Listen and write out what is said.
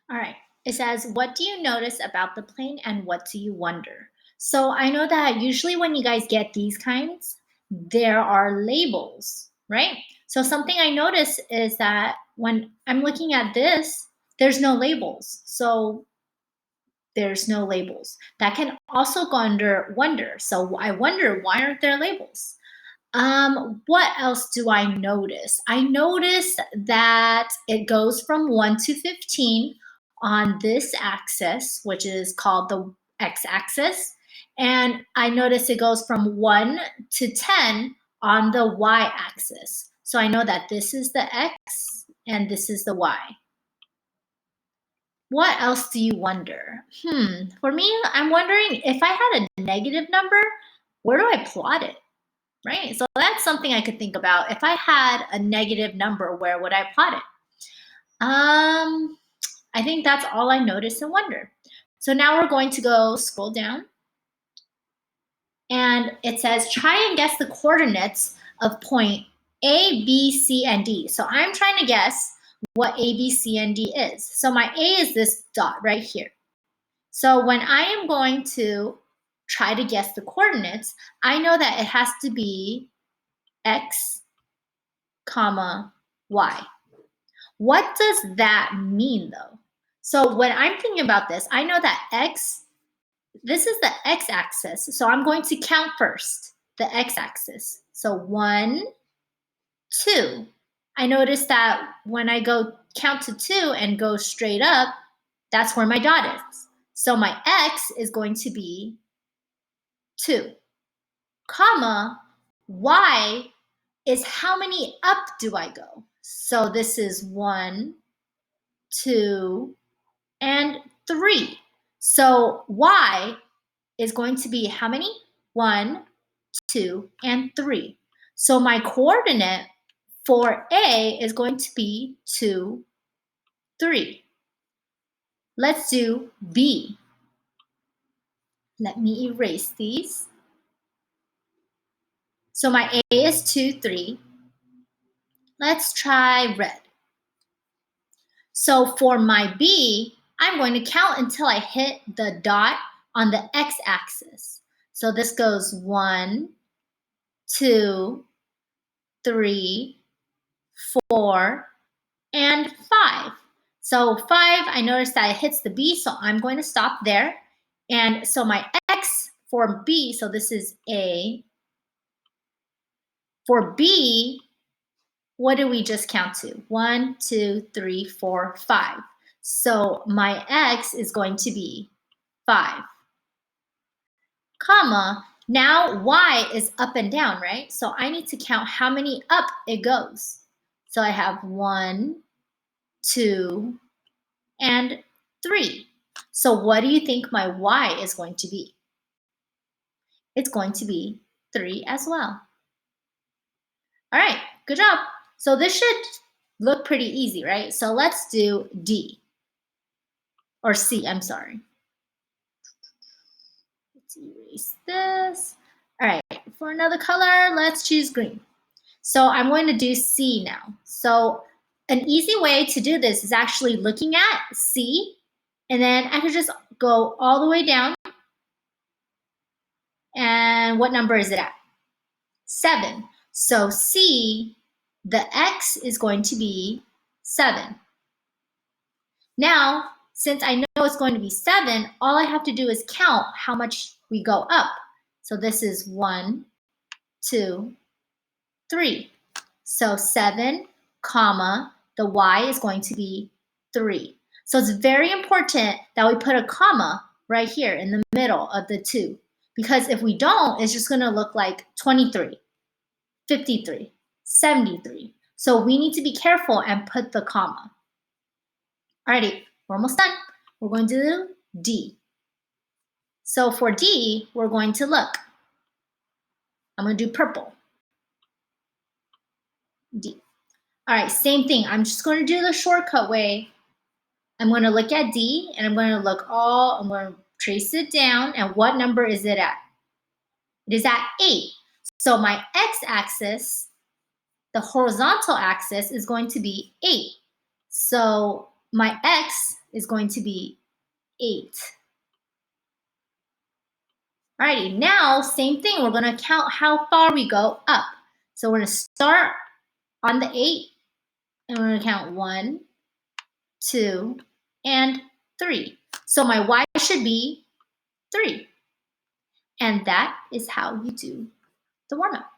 All right. It says, what do you notice about the plane and what do you wonder? So I know that usually when you guys get these kinds, there are labels, right? So something I notice is that when I'm looking at this, there's no labels. So there's no labels. That can also go under wonder. So I wonder, why aren't there labels? What else do I notice? I notice that it goes from 1 to 15 on this axis, which is called the x-axis. And I notice it goes from 1 to 10 on the y-axis. So I know that this is the x and this is the y. What else do you wonder? For me, I'm wondering if I had a negative number, where do I plot it? Right. So that's something I could think about. If I had a negative number, where would I plot it? I think that's all I notice and wonder. So now we're going to go scroll down and it says try and guess the coordinates of point A, B, C, and D. So I'm trying to guess what A, B, C, and D is. So my A is this dot right here. So when I am going to try to guess the coordinates, I know that it has to be X, comma, y. What does that mean though? So when I'm thinking about this, I know that this is the x-axis. So I'm going to count first, the x-axis. So 1, 2. I notice that when I go count to 2 and go straight up, that's where my dot is. So my x is going to be 2, comma, y is how many up do I go? So this is 1, 2, and 3. So y is going to be how many? 1, 2, and 3. So my coordinate for A is going to be 2, 3. Let's do B. Let me erase these. So my A is 2, 3. Let's try red. So for my B, I'm going to count until I hit the dot on the x-axis. So this goes 1, 2, 3, 4, and 5. So 5, I noticed that it hits the B, so I'm going to stop there. And so my X for B, so this is A. For B, what did we just count to? 1, 2, 3, 4, 5. So my X is going to be 5, comma. Now Y is up and down, right? So I need to count how many up it goes. So I have 1, 2, and 3. So what do you think my Y is going to be? It's going to be 3 as well. All right, good job. So this should look pretty easy, right? So let's do D, or C, I'm sorry. Let's erase this. All right, for another color, let's choose green. So I'm going to do C now. So an easy way to do this is actually looking at C, and then I could just go all the way down. And what number is it at? 7. So C, the X is going to be 7. Now, since I know it's going to be 7, all I have to do is count how much we go up. So this is 1, 2, 3. So 7, comma, the Y is going to be 3. So it's very important that we put a comma right here in the middle of the 2. Because if we don't, it's just going to look like 23, 53, 73. So we need to be careful and put the comma. Alrighty, we're almost done. We're going to do D. So for D, we're going to look. I'm going to do purple. D. All right, same thing. I'm just going to do the shortcut way. I'm going to look at D, and I'm going to I'm going to trace it down, and what number is it at? It is at 8. So my x-axis, the horizontal axis, is going to be 8. So my x is going to be 8. Alrighty, now same thing. We're going to count how far we go up. So we're going to start on the 8, and we're going to count 1, 2, and 3. So my y should be 3. And that is how you do the warm-up.